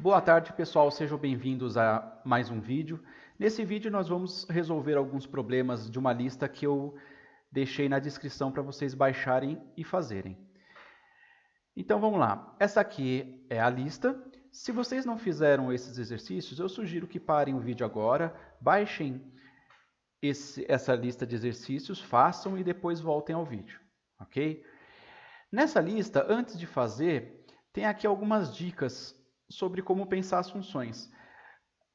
Boa tarde, pessoal, sejam bem-vindos a mais um vídeo. Nesse vídeo nós vamos resolver alguns problemas de uma lista que eu deixei na descrição para vocês baixarem e fazerem. Então vamos lá, essa aqui é a lista. Se vocês não fizeram esses exercícios, eu sugiro que parem o vídeo agora, baixem essa lista de exercícios, façam e depois voltem ao vídeo, ok? Nessa lista, antes de fazer, tem aqui algumas dicas sobre como pensar as funções.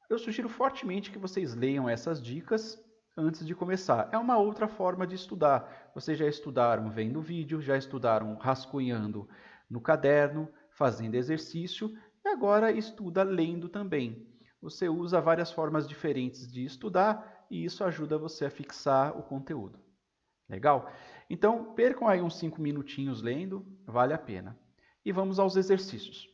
Eu sugiro fortemente que vocês leiam essas dicas antes de começar. É uma outra forma de estudar. Vocês já estudaram vendo vídeo, já estudaram rascunhando no caderno, fazendo exercício, e agora estuda lendo também. Você usa várias formas diferentes de estudar e isso ajuda você a fixar o conteúdo. Legal? Então, percam aí uns 5 minutinhos lendo, vale a pena. E vamos aos exercícios.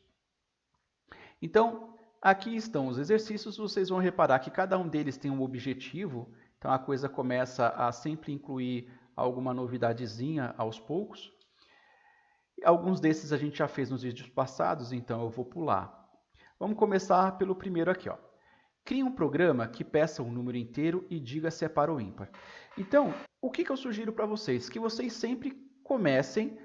Então, aqui estão os exercícios, vocês vão reparar que cada um deles tem um objetivo, então a coisa começa a sempre incluir alguma novidadezinha aos poucos. Alguns desses a gente já fez nos vídeos passados, então eu vou pular. Vamos começar pelo primeiro aqui, ó. Crie um programa que peça um número inteiro e diga se é par ou ímpar. Então, o que eu sugiro para vocês? Que vocês sempre comecem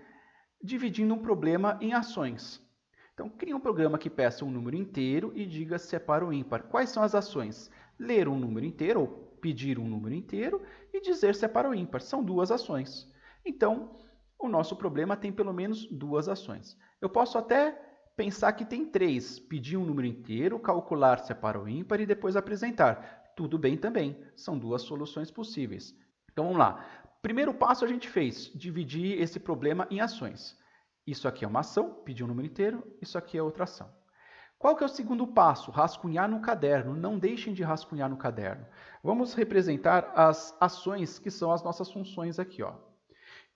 dividindo um problema em ações. Então, crie um programa que peça um número inteiro e diga se é par ou ímpar. Quais são as ações? Ler um número inteiro, ou pedir um número inteiro, e dizer se é par ou ímpar. São duas ações. Então, o nosso problema tem pelo menos duas ações. Eu posso até pensar que tem três. Pedir um número inteiro, calcular se é par ou ímpar e depois apresentar. Tudo bem também. São duas soluções possíveis. Então, vamos lá. Primeiro passo a gente fez, dividir esse problema em ações. Isso aqui é uma ação, pedir um número inteiro, isso aqui é outra ação. Qual que é o segundo passo? Rascunhar no caderno. Não deixem de rascunhar no caderno. Vamos representar as ações que são as nossas funções aqui, ó.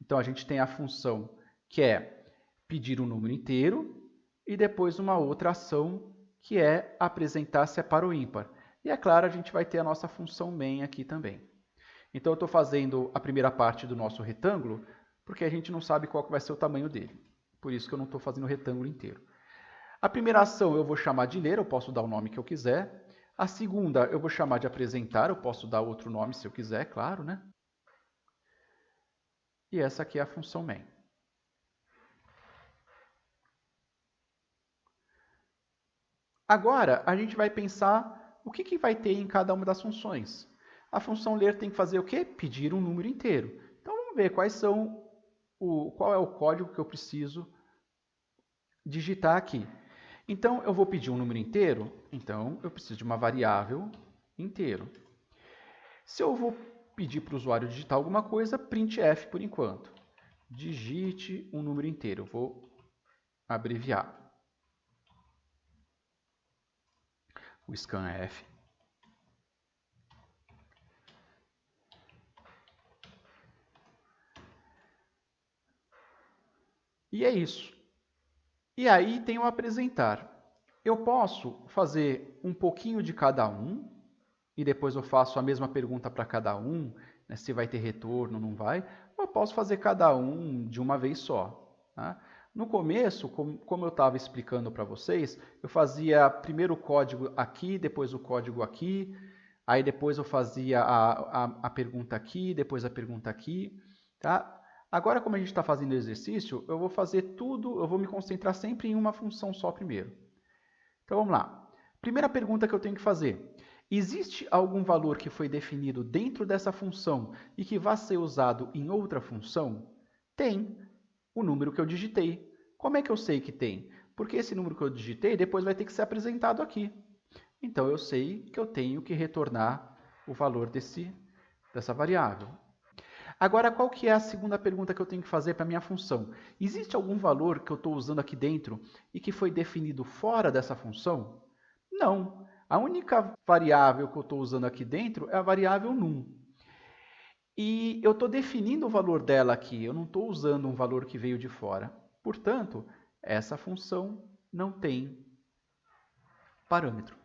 Então, a gente tem a função que é pedir um número inteiro e depois uma outra ação que é apresentar se é par ou ímpar. E, é claro, a gente vai ter a nossa função main aqui também. Então, eu estou fazendo a primeira parte do nosso retângulo porque a gente não sabe qual que vai ser o tamanho dele. Por isso que eu não estou fazendo o retângulo inteiro. A primeira ação eu vou chamar de ler, eu posso dar o nome que eu quiser. A segunda eu vou chamar de apresentar, eu posso dar outro nome se eu quiser, claro, né? E essa aqui é a função main. Agora, a gente vai pensar o que vai ter em cada uma das funções. A função ler tem que fazer o quê? Pedir um número inteiro. Então, vamos ver qual é o código que eu preciso digitar aqui. Então, eu vou pedir um número inteiro, então eu preciso de uma variável inteiro. Se eu vou pedir para o usuário digitar alguma coisa, printf por enquanto. Digite um número inteiro, eu vou abreviar. O scanf. E é isso. E aí tem o apresentar. Eu posso fazer um pouquinho de cada um, e depois eu faço a mesma pergunta para cada um, né, se vai ter retorno ou não vai. Ou eu posso fazer cada um de uma vez só. Tá? No começo, como eu estava explicando para vocês, eu fazia primeiro o código aqui, depois o código aqui, aí depois eu fazia a pergunta aqui, depois a pergunta aqui. Tá? Agora, como a gente está fazendo exercício, eu vou fazer tudo, eu vou me concentrar sempre em uma função só primeiro. Então, vamos lá. Primeira pergunta que eu tenho que fazer. Existe algum valor que foi definido dentro dessa função e que vai ser usado em outra função? Tem. O número que eu digitei. Como é que eu sei que tem? Porque esse número que eu digitei depois vai ter que ser apresentado aqui. Então, eu sei que eu tenho que retornar o valor dessa variável. Agora, qual que é a segunda pergunta que eu tenho que fazer para a minha função? Existe algum valor que eu estou usando aqui dentro e que foi definido fora dessa função? Não. A única variável que eu estou usando aqui dentro é a variável num. E eu estou definindo o valor dela aqui, eu não estou usando um valor que veio de fora. Portanto, essa função não tem parâmetro.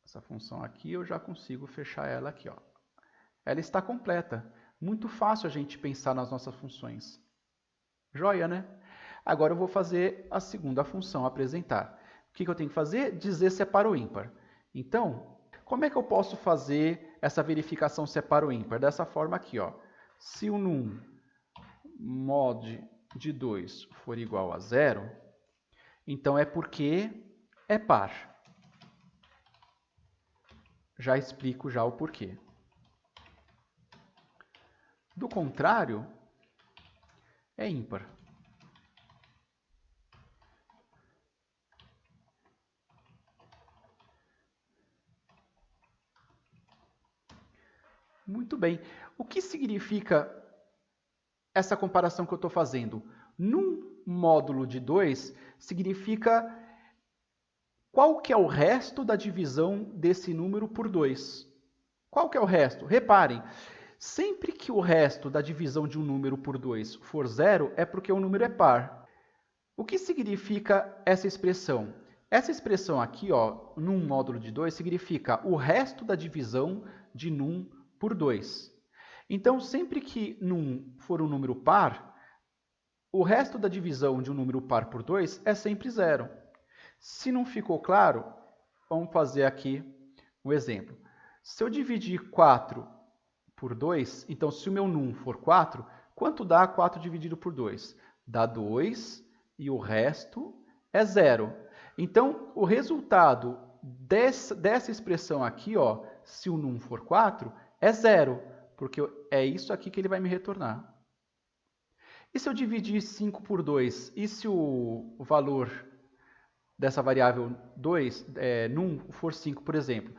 Essa função aqui eu já consigo fechar ela aqui, ó. Ela está completa. Muito fácil a gente pensar nas nossas funções. Joia, né? Agora eu vou fazer a segunda função, apresentar. O que eu tenho que fazer? Dizer se é par ou ímpar. Então, como é que eu posso fazer essa verificação se é par ou ímpar? Dessa forma aqui, ó. Se o num mod de 2 for igual a 0, então é porque é par. Já explico já o porquê. Do contrário, é ímpar. Muito bem. O que significa essa comparação que eu estou fazendo? Num módulo de 2, significa qual que é o resto da divisão desse número por 2. Qual que é o resto? Reparem, sempre que o resto da divisão de um número por 2 for 0, é porque o número é par. O que significa essa expressão? Essa expressão aqui, ó, num módulo de 2, significa o resto da divisão de num por 2. Então, sempre que num for um número par, o resto da divisão de um número par por 2 é sempre 0. Se não ficou claro, vamos fazer aqui um exemplo. Se eu dividir 4 por 2, então se o meu num for 4, quanto dá 4 dividido por 2? Dá 2 e o resto é 0. Então, o resultado dessa expressão aqui, ó, se o num for 4, é 0, porque é isso aqui que ele vai me retornar. E se eu dividir 5 por 2? E se o valor dessa variável 2, num, for 5, por exemplo?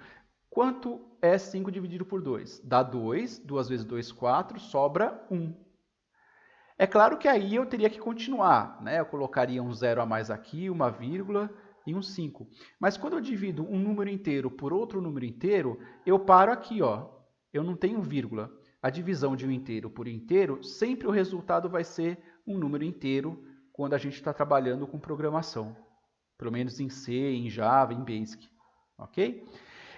Quanto é 5 dividido por 2? Dá 2, 2 vezes 2, 4, sobra 1. É claro que aí eu teria que continuar, né? Eu colocaria um 0 a mais aqui, uma vírgula e um 5. Mas quando eu divido um número inteiro por outro número inteiro, eu paro aqui, ó. Eu não tenho vírgula. A divisão de um inteiro por inteiro, sempre o resultado vai ser um número inteiro quando a gente está trabalhando com programação. Pelo menos em C, em Java, em Basic. Ok?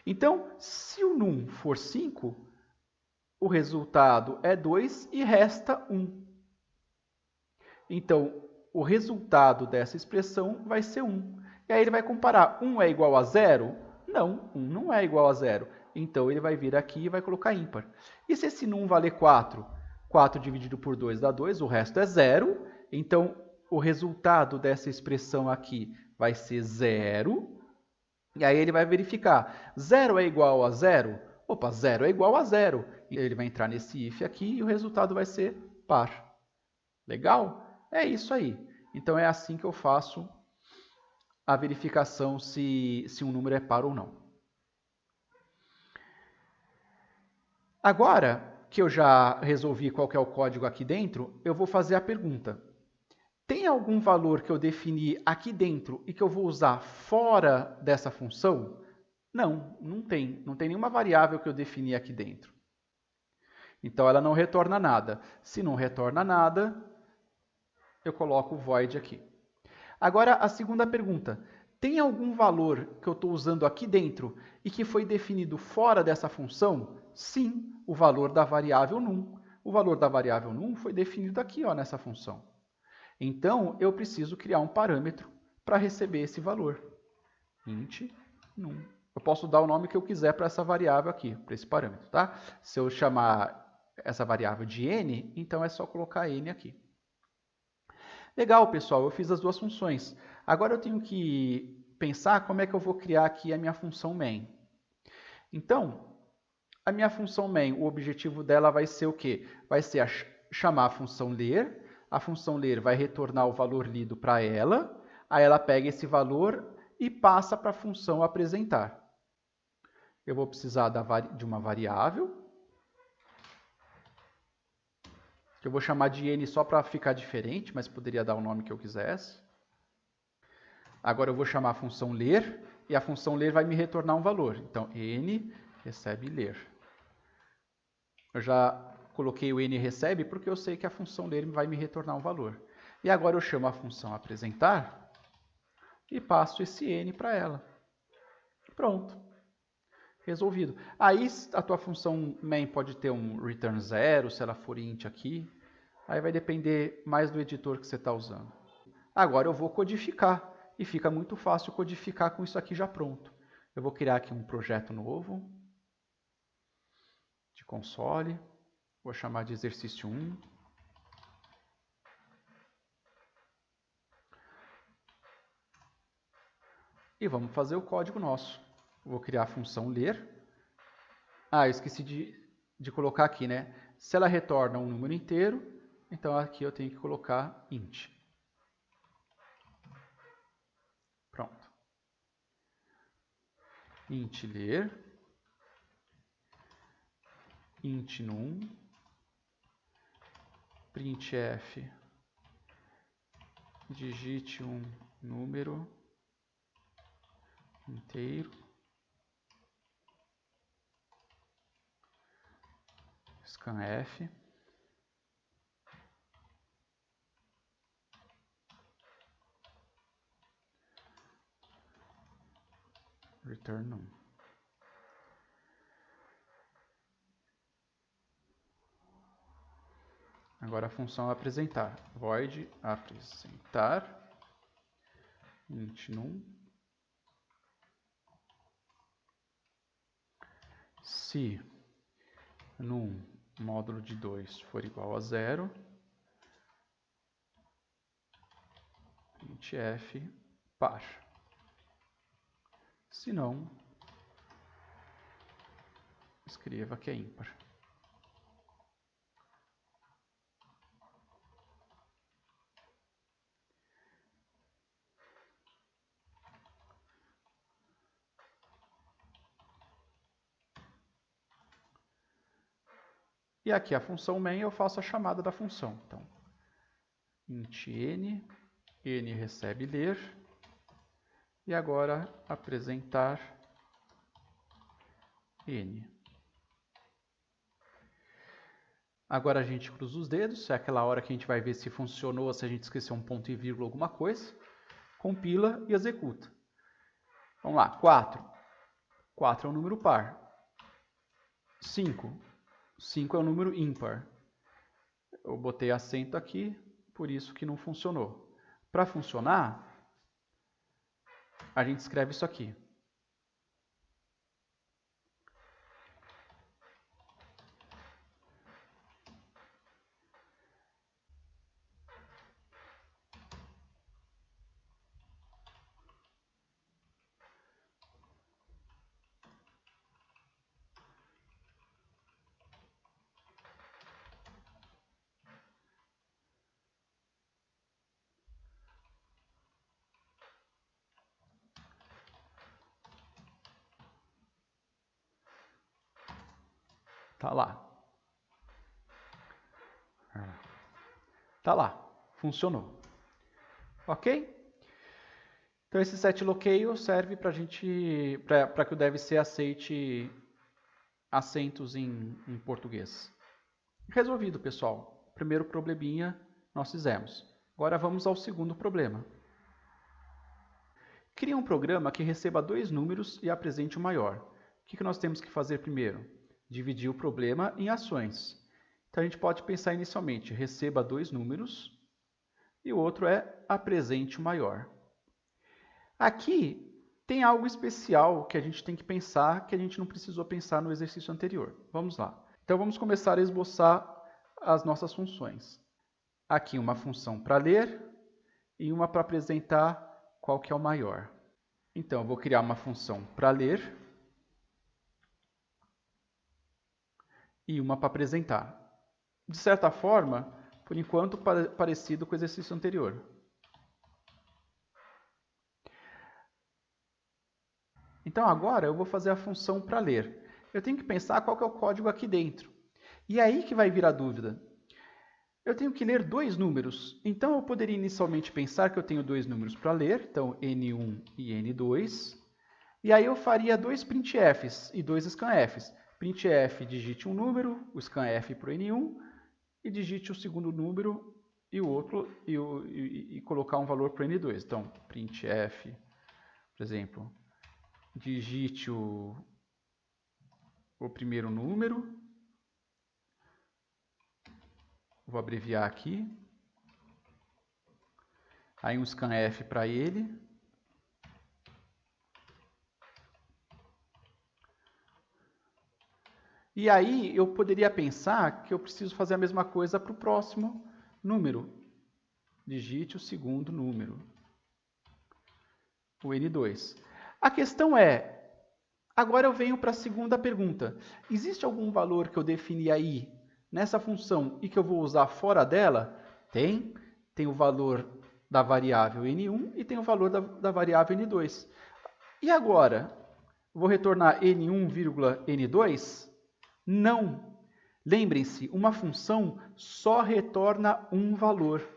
Então, se o num for 5, o resultado é 2 e resta 1. Então, o resultado dessa expressão vai ser 1. E aí ele vai comparar, 1 é igual a 0? Não, 1 não é igual a 0. Então, ele vai vir aqui e vai colocar ímpar. E se esse num valer 4? 4 dividido por 2 dá 2, o resto é 0. Então, o resultado dessa expressão aqui vai ser 0. E aí ele vai verificar, 0 é igual a 0? Opa, 0 é igual a 0. E ele vai entrar nesse if aqui e o resultado vai ser par. Legal? É isso aí. Então, é assim que eu faço a verificação se um número é par ou não. Agora que eu já resolvi qual que é o código aqui dentro, eu vou fazer a pergunta. Tem algum valor que eu defini aqui dentro e que eu vou usar fora dessa função? Não, não tem. Não tem nenhuma variável que eu defini aqui dentro. Então, ela não retorna nada. Se não retorna nada, eu coloco o void aqui. Agora, a segunda pergunta. Tem algum valor que eu estou usando aqui dentro e que foi definido fora dessa função? Sim, o valor da variável num. O valor da variável num foi definido aqui, ó, nessa função. Então, eu preciso criar um parâmetro para receber esse valor. Int num. Eu posso dar o nome que eu quiser para essa variável aqui, para esse parâmetro, tá? Se eu chamar essa variável de n, então é só colocar n aqui. Legal, pessoal, eu fiz as duas funções. Agora eu tenho que pensar como é que eu vou criar aqui a minha função main. Então, a minha função main, o objetivo dela vai ser o quê? Vai ser chamar a função ler. A função ler vai retornar o valor lido para ela. Aí ela pega esse valor e passa para a função apresentar. Eu vou precisar de uma variável, que eu vou chamar de n só para ficar diferente, mas poderia dar o nome que eu quisesse. Agora eu vou chamar a função ler, e a função ler vai me retornar um valor. Então, n recebe ler. Eu já coloquei o n recebe porque eu sei que a função ler vai me retornar um valor. E agora eu chamo a função apresentar e passo esse n para ela. Pronto. Resolvido. Aí a tua função main pode ter um return 0, se ela for int aqui. Aí vai depender mais do editor que você está usando. Agora eu vou codificar, e fica muito fácil codificar com isso aqui já pronto. Eu vou criar aqui um projeto novo, de console, vou chamar de exercício 1. E vamos fazer o código nosso. Vou criar a função ler. Ah, eu esqueci de colocar aqui, né? Se ela retorna um número inteiro, então aqui eu tenho que colocar int. Pronto. Int ler, int num, printf, digite um número inteiro, scanf, return num. Agora a função apresentar, void apresentar, int num, se num módulo de 2 for igual a 0, printf par. Se não, escreva que é ímpar. E aqui a função main eu faço a chamada da função. Então, int n, n recebe ler, e agora apresentar n. Agora a gente cruza os dedos, é aquela hora que a gente vai ver se funcionou, se a gente esqueceu um ponto e vírgula, alguma coisa. Compila e executa. Vamos lá, 4. 4 é um número par. 5. 5 é um número ímpar. Eu botei acento aqui, por isso que não funcionou. Para funcionar, a gente escreve isso aqui. Tá lá. Tá lá. Funcionou. Ok? Então esse set locaio serve para que o DevC aceite acentos em português. Resolvido, pessoal. Primeiro probleminha nós fizemos. Agora vamos ao segundo problema. Cria um programa que receba 2 números e apresente o maior. O que nós temos que fazer primeiro? Dividir o problema em ações. Então a gente pode pensar inicialmente, receba 2 números e o outro é apresente o maior. Aqui tem algo especial que a gente tem que pensar, que a gente não precisou pensar no exercício anterior. Vamos lá. Então vamos começar a esboçar as nossas funções. Aqui uma função para ler e uma para apresentar qual que é o maior. Então eu vou criar uma função para ler e uma para apresentar. De certa forma, por enquanto, parecido com o exercício anterior. Então agora eu vou fazer a função para ler. Eu tenho que pensar qual que é o código aqui dentro. E é aí que vai vir a dúvida. Eu tenho que ler 2 números. Então eu poderia inicialmente pensar que eu tenho 2 números para ler, então n1 e n2. E aí eu faria 2 printfs e 2 scanfs. Printf digite um número, o scanf para o n1, e digite o segundo número e o outro e colocar um valor para o n2. Então, printf, por exemplo, digite o primeiro número. Vou abreviar aqui. Aí um scanf para ele. E aí eu poderia pensar que eu preciso fazer a mesma coisa para o próximo número. Digite o segundo número, o N2. A questão é, agora eu venho para a segunda pergunta. Existe algum valor que eu defini aí nessa função e que eu vou usar fora dela? Tem. Tem o valor da variável N1 e tem o valor da variável N2. E agora? Vou retornar N1, N2? Não. Lembrem-se, uma função só retorna um valor.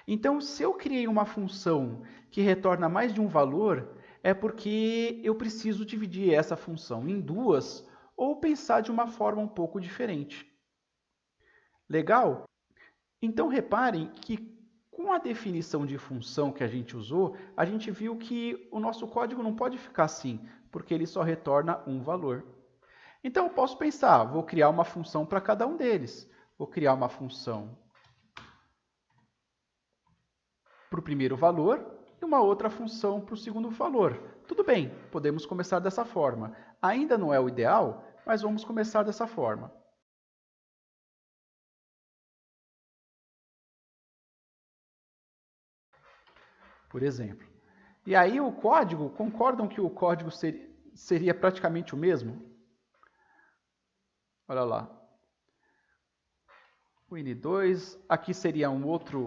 Então, se eu criei uma função que retorna mais de um valor, é porque eu preciso dividir essa função em duas ou pensar de uma forma um pouco diferente. Legal? Então, reparem que com a definição de função que a gente usou, a gente viu que o nosso código não pode ficar assim, porque ele só retorna um valor. Então, eu posso pensar, vou criar uma função para cada um deles. Vou criar uma função para o primeiro valor e uma outra função para o segundo valor. Tudo bem, podemos começar dessa forma. Ainda não é o ideal, mas vamos começar dessa forma. Por exemplo. E aí o código, concordam que o código seria praticamente o mesmo? Olha lá. O N2, aqui seria uma outra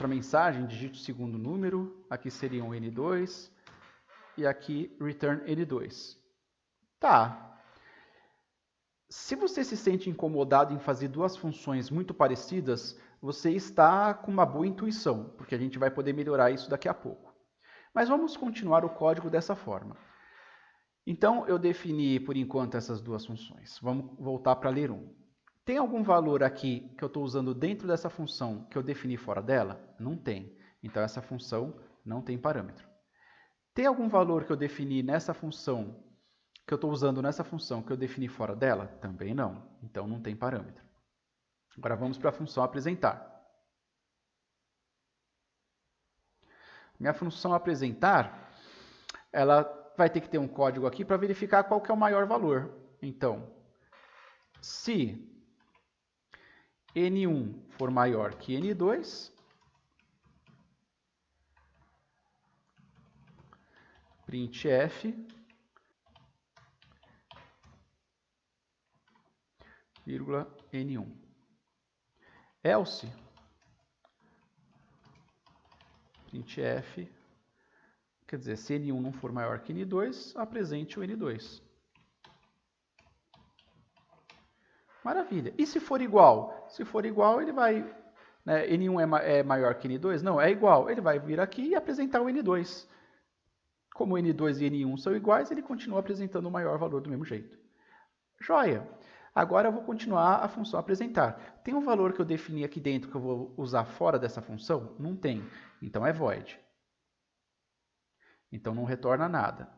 mensagem, digite o segundo número, aqui seria um N2 e aqui return N2. Tá. Se você se sente incomodado em fazer duas funções muito parecidas, você está com uma boa intuição, porque a gente vai poder melhorar isso daqui a pouco. Mas vamos continuar o código dessa forma. Então, eu defini, por enquanto, essas duas funções. Vamos voltar para ler 1. Tem algum valor aqui que eu estou usando dentro dessa função que eu defini fora dela? Não tem. Então, essa função não tem parâmetro. Tem algum valor que eu defini nessa função, que eu estou usando nessa função, que eu defini fora dela? Também não. Então, não tem parâmetro. Agora, vamos para a função apresentar. Minha função apresentar, ela vai ter que ter um código aqui para verificar qual que é o maior valor. Então, se N1 for maior que N2, printf, vírgula N1. Else, printf, quer dizer, se N1 não for maior que N2, apresente o N2. Maravilha. E se for igual? Se for igual, ele vai... Né, N1 é maior que N2? Não, é igual. Ele vai vir aqui e apresentar o N2. Como N2 e N1 são iguais, ele continua apresentando o maior valor do mesmo jeito. Joia! Agora eu vou continuar a função apresentar. Tem um valor que eu defini aqui dentro que eu vou usar fora dessa função? Não tem. Então é void. Então não retorna nada.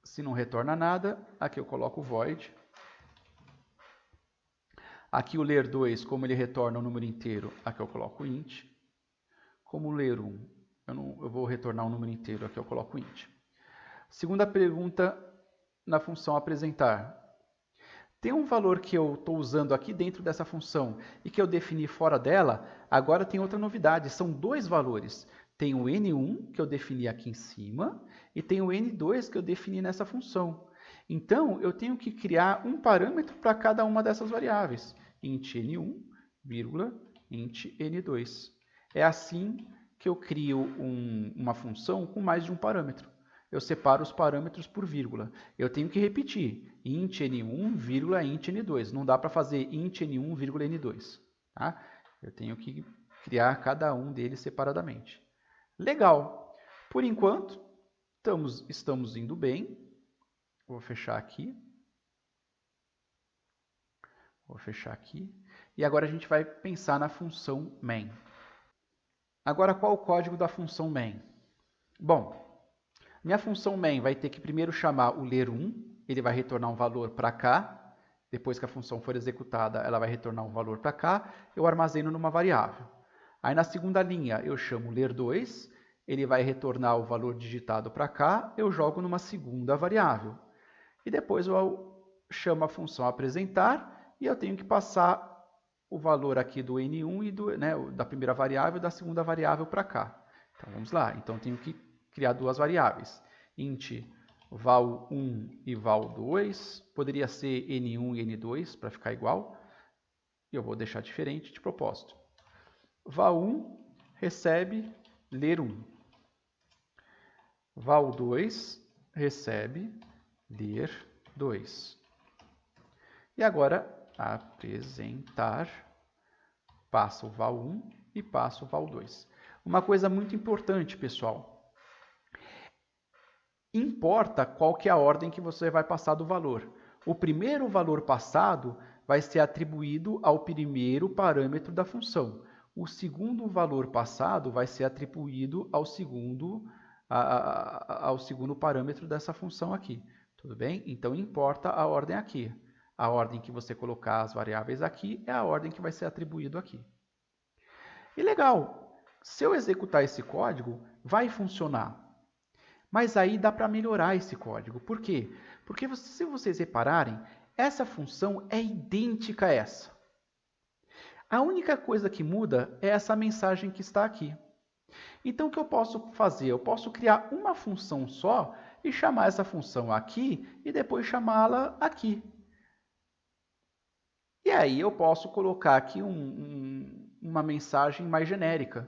Se não retorna nada, aqui eu coloco void. Aqui o ler2, como ele retorna o número inteiro, aqui eu coloco int. Como o ler1, eu vou retornar um número inteiro, aqui eu coloco int. Segunda pergunta na função apresentar. Tem um valor que eu estou usando aqui dentro dessa função e que eu defini fora dela, agora tem outra novidade, são dois valores. Tem o N1, que eu defini aqui em cima, e tem o N2, que eu defini nessa função. Então, eu tenho que criar um parâmetro para cada uma dessas variáveis. Int N1, vírgula, int N2. É assim que eu crio uma função com mais de um parâmetro. Eu separo os parâmetros por vírgula. Eu tenho que repetir, int N1, vírgula, int N2. Não dá para fazer int N1, vírgula, N2. Tá? Eu tenho que criar cada um deles separadamente. Legal. Por enquanto, estamos indo bem. Vou fechar aqui. Vou fechar aqui. E agora a gente vai pensar na função main. Agora, qual o código da função main? Bom, minha função main vai ter que primeiro chamar o ler1. ele vai retornar um valor para cá. Depois que a função for executada, ela vai retornar um valor para cá. Eu armazeno numa variável. Aí na segunda linha eu chamo ler2, ele vai retornar o valor digitado para cá, eu jogo numa segunda variável. E depois eu chamo a função apresentar e eu tenho que passar o valor aqui do N1 e da primeira variável e da segunda variável para cá. Então vamos lá, então eu tenho que criar duas variáveis, int val1 e val2, poderia ser N1 e N2 para ficar igual, e eu vou deixar diferente de propósito. Val1 recebe ler1. Val2 recebe ler2. E agora, apresentar, passa o val1 e passa o val2. Uma coisa muito importante, pessoal. Importa qual que é a ordem que você vai passar do valor. O primeiro valor passado vai ser atribuído ao primeiro parâmetro da função. O segundo valor passado vai ser atribuído ao segundo parâmetro dessa função aqui. Tudo bem? Então, importa a ordem aqui. A ordem que você colocar as variáveis aqui é a ordem que vai ser atribuído aqui. E legal, se eu executar esse código, vai funcionar. Mas aí dá para melhorar esse código. Por quê? Porque se vocês repararem, essa função é idêntica a essa. A única coisa que muda é essa mensagem que está aqui. Então, o que eu posso fazer? Eu posso criar uma função só e chamar essa função aqui e depois chamá-la aqui. E aí eu posso colocar aqui uma mensagem mais genérica.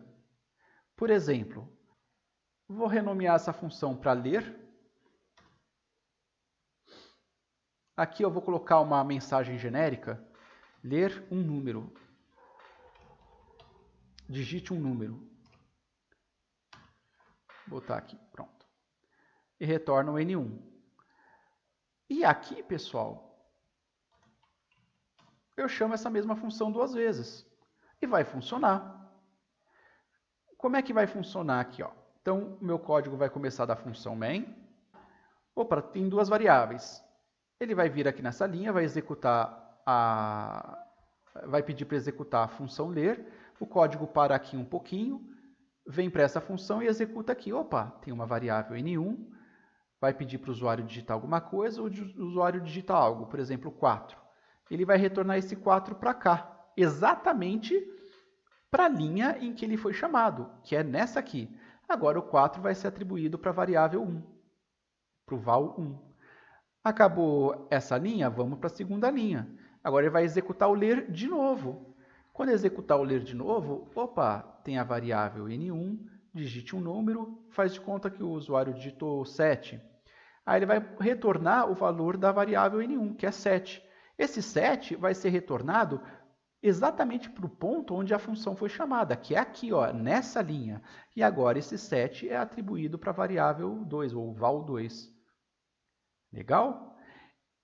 Por exemplo, vou renomear essa função para ler. Aqui eu vou colocar uma mensagem genérica, ler um número. Digite um número. Vou botar aqui, pronto. E retorna o N1. E aqui, pessoal, eu chamo essa mesma função duas vezes. E vai funcionar. Como é que vai funcionar aqui? Ó? Então, o meu código vai começar da função main. Opa, tem duas variáveis. Ele vai vir aqui nessa linha, vai pedir para executar a função ler. O código para aqui um pouquinho, vem para essa função e executa aqui. Opa, tem uma variável N1, vai pedir para o usuário digitar alguma coisa, o usuário digita algo, por exemplo, 4. Ele vai retornar esse 4 para cá, exatamente para a linha em que ele foi chamado, que é nessa aqui. Agora o 4 vai ser atribuído para a variável 1, para o val1. Acabou essa linha, vamos para a segunda linha. Agora ele vai executar o ler de novo. Quando executar o ler de novo, opa, tem a variável N1, digite um número, faz de conta que o usuário digitou 7. Aí ele vai retornar o valor da variável N1, que é 7. Esse 7 vai ser retornado exatamente para o ponto onde a função foi chamada, que é aqui, ó, nessa linha. E agora esse 7 é atribuído para a variável 2, ou val2. Legal?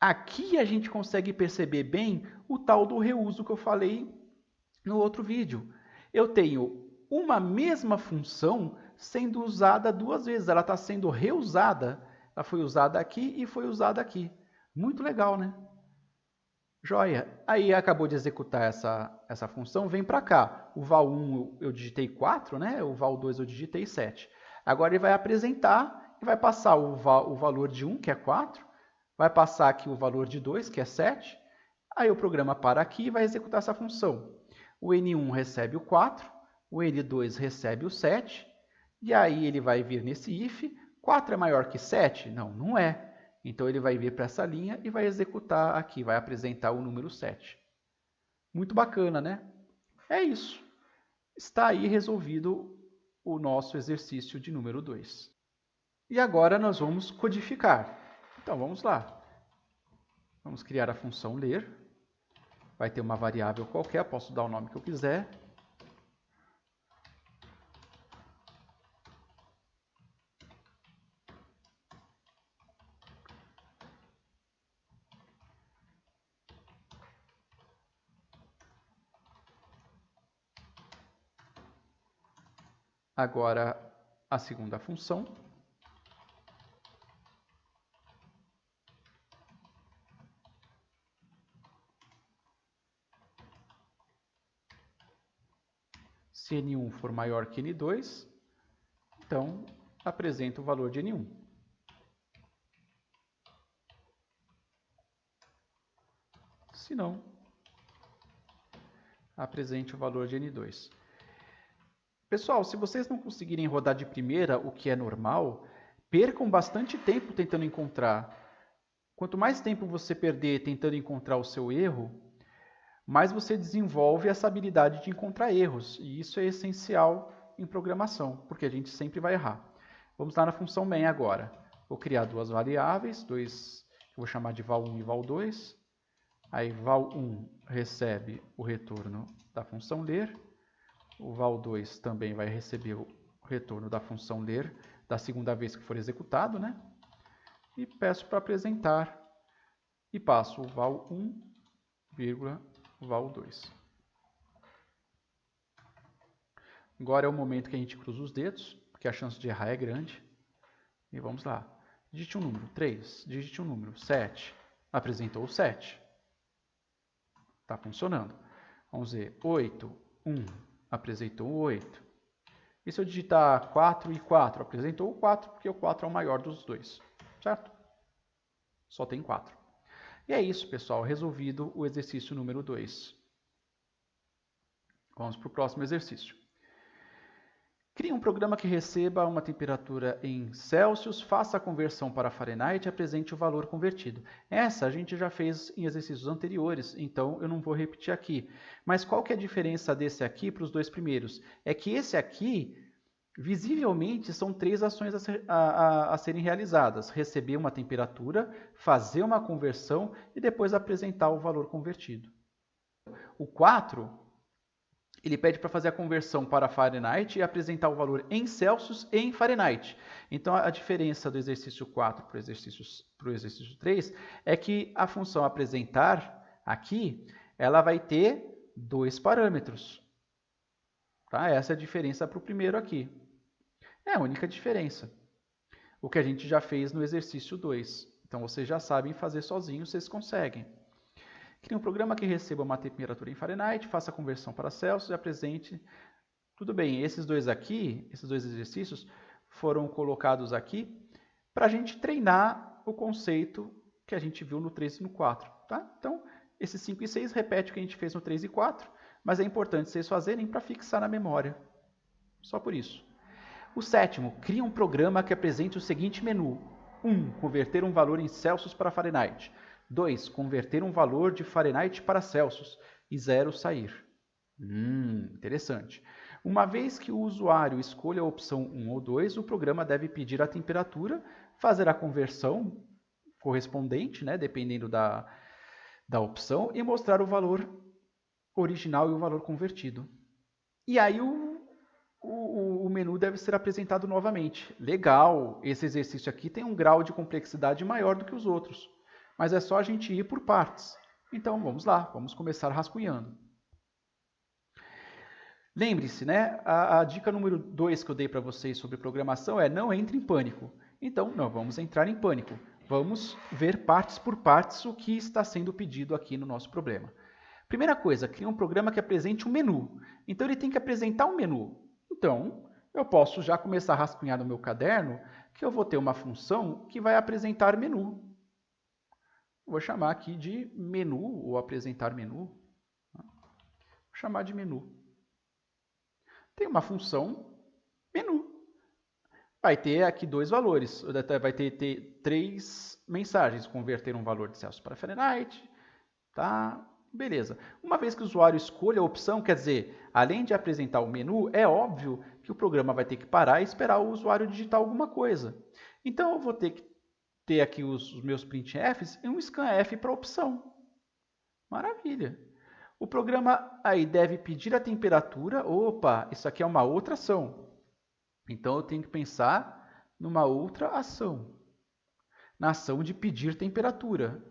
Aqui a gente consegue perceber bem o tal do reuso que eu falei no outro vídeo. Eu tenho uma mesma função sendo usada duas vezes. Ela está sendo reusada. Ela foi usada aqui e foi usada aqui. Muito legal, né? Joia. Aí acabou de executar essa função, vem para cá. O val1 eu digitei 4, né? O val2 eu digitei 7. Agora ele vai apresentar e vai passar o valor de 1, que é 4. Vai passar aqui o valor de 2, que é 7. Aí o programa para aqui e vai executar essa função. O N1 recebe o 4, o N2 recebe o 7. E aí ele vai vir nesse if. 4 é maior que 7? Não, não é. Então, ele vai vir para essa linha e vai executar aqui, vai apresentar o número 7. Muito bacana, né? É isso. Está aí resolvido o nosso exercício de número 2. E agora nós vamos codificar. Então, vamos lá. Vamos criar a função ler. Vai ter uma variável qualquer, posso dar o nome que eu quiser. Agora, a segunda função. Se N1 for maior que N2, então apresenta o valor de N1. Se não, apresente o valor de N2. Pessoal, se vocês não conseguirem rodar de primeira, o que é normal, percam bastante tempo tentando encontrar. Quanto mais tempo você perder tentando encontrar o seu erro, mais você desenvolve essa habilidade de encontrar erros. E isso é essencial em programação, porque a gente sempre vai errar. Vamos lá na função main agora. Vou criar duas variáveis, que eu vou chamar de val1 e val2. Aí val1 recebe o retorno da função ler. O val2 também vai receber o retorno da função ler da segunda vez que for executado, né? E peço para apresentar e passo o val1, val2. Agora é o momento que a gente cruza os dedos, porque a chance de errar é grande. E vamos lá. Digite um número, 3. Digite um número, 7. Apresentou o 7. Está funcionando. Vamos ver, 8, 1. Apresentou o 8. E se eu digitar 4 e 4? Apresentou o 4, porque o 4 é o maior dos dois. Certo? Só tem 4. E é isso, pessoal. Resolvido o exercício número 2. Vamos para o próximo exercício. Crie um programa que receba uma temperatura em Celsius, faça a conversão para Fahrenheit e apresente o valor convertido. Essa a gente já fez em exercícios anteriores, então eu não vou repetir aqui. Mas qual que é a diferença desse aqui para os dois primeiros? É que esse aqui, visivelmente, são 3 ações a serem realizadas. Receber uma temperatura, fazer uma conversão e depois apresentar o valor convertido. O 4... ele pede para fazer a conversão para Fahrenheit e apresentar o valor em Celsius e em Fahrenheit. Então, a diferença do exercício 4 para o exercício 3 é que a função apresentar aqui, ela vai ter 2 parâmetros. Tá? Essa é a diferença para o primeiro aqui. É a única diferença. O que a gente já fez no exercício 2. Então, vocês já sabem fazer sozinhos, vocês conseguem. Crie um programa que receba uma temperatura em Fahrenheit, faça a conversão para Celsius e apresente. Tudo bem, esses dois aqui, esses dois exercícios, foram colocados aqui para a gente treinar o conceito que a gente viu no 3 e no 4. Tá? Então, esses 5 e 6 repete o que a gente fez no 3 e 4, mas é importante vocês fazerem para fixar na memória. Só por isso. O 7º, crie um programa que apresente o seguinte menu. 1. Converter um valor em Celsius para Fahrenheit. 2. Converter um valor de Fahrenheit para Celsius. E 0. Sair. Interessante. Uma vez que o usuário escolha a opção 1 ou 2, o programa deve pedir a temperatura, fazer a conversão correspondente, né, dependendo da opção, e mostrar o valor original e o valor convertido. E aí o menu deve ser apresentado novamente. Legal, esse exercício aqui tem um grau de complexidade maior do que os outros. Mas é só a gente ir por partes. Então, vamos lá, vamos começar rascunhando. Lembre-se, né? A dica número 2 que eu dei para vocês sobre programação é não entre em pânico. Então, não vamos entrar em pânico. Vamos ver partes por partes o que está sendo pedido aqui no nosso problema. Primeira coisa, cria um programa que apresente um menu. Então, ele tem que apresentar um menu. Então, eu posso já começar a rascunhar no meu caderno que eu vou ter uma função que vai apresentar menu. Vou chamar aqui de menu, ou apresentar menu. Vou chamar de menu. Tem uma função menu. Vai ter aqui 2 valores. Vai ter 3 mensagens. Converter um valor de Celsius para Fahrenheit. Tá? Beleza. Uma vez que o usuário escolha a opção, quer dizer, além de apresentar o menu, é óbvio que o programa vai ter que parar e esperar o usuário digitar alguma coisa. Então, eu vou ter que ter aqui os meus printfs e um scanf para opção. Maravilha. O programa aí deve pedir a temperatura. Opa, isso aqui é uma outra ação. Então, eu tenho que pensar numa outra ação. Na ação de pedir temperatura.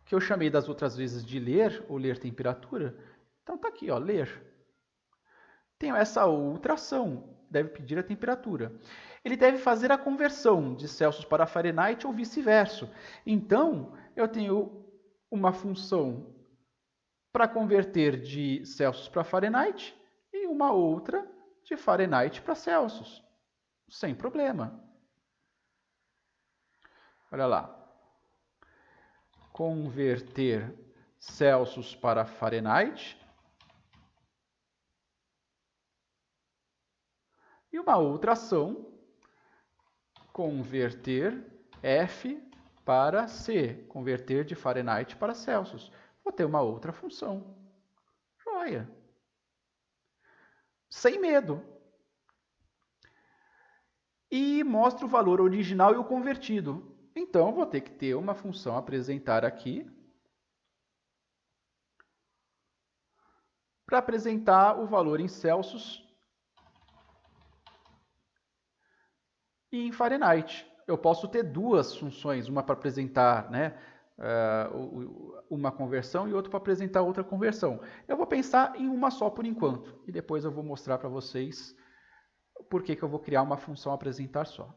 Que eu chamei das outras vezes de ler, ou ler temperatura. Então, está aqui, ó, ler. Tenho essa outra ação. Deve pedir a temperatura. Ele deve fazer a conversão de Celsius para Fahrenheit ou vice-versa. Então, eu tenho uma função para converter de Celsius para Fahrenheit e uma outra de Fahrenheit para Celsius, sem problema. Olha lá. Converter Celsius para Fahrenheit. E uma outra ação, converter F para C, converter de Fahrenheit para Celsius. Vou ter uma outra função. Joia. Sem medo. E mostra o valor original e o convertido. Então, vou ter que ter uma função a apresentar aqui para apresentar o valor em Celsius e em Fahrenheit. Eu posso ter duas funções, uma para apresentar, né, uma conversão e outra para apresentar outra conversão. Eu vou pensar em uma só por enquanto e depois eu vou mostrar para vocês por que eu vou criar uma função a apresentar só.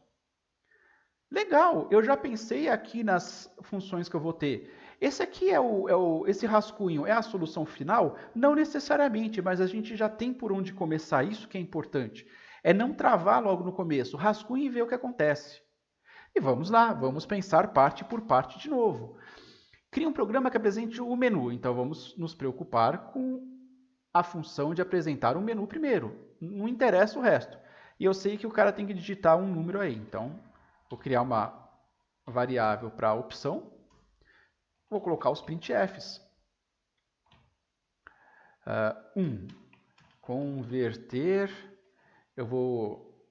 Legal, eu já pensei aqui nas funções que eu vou ter. Esse aqui esse rascunho é a solução final? Não necessariamente, mas a gente já tem por onde começar, isso que é importante. É não travar logo no começo, rascunho e ver o que acontece. E vamos lá, vamos pensar parte por parte de novo. Cria um programa que apresente o menu, então vamos nos preocupar com a função de apresentar um menu primeiro. Não interessa o resto. E eu sei que o cara tem que digitar um número aí, então vou criar uma variável para a opção. Vou colocar os printfs. converter, eu vou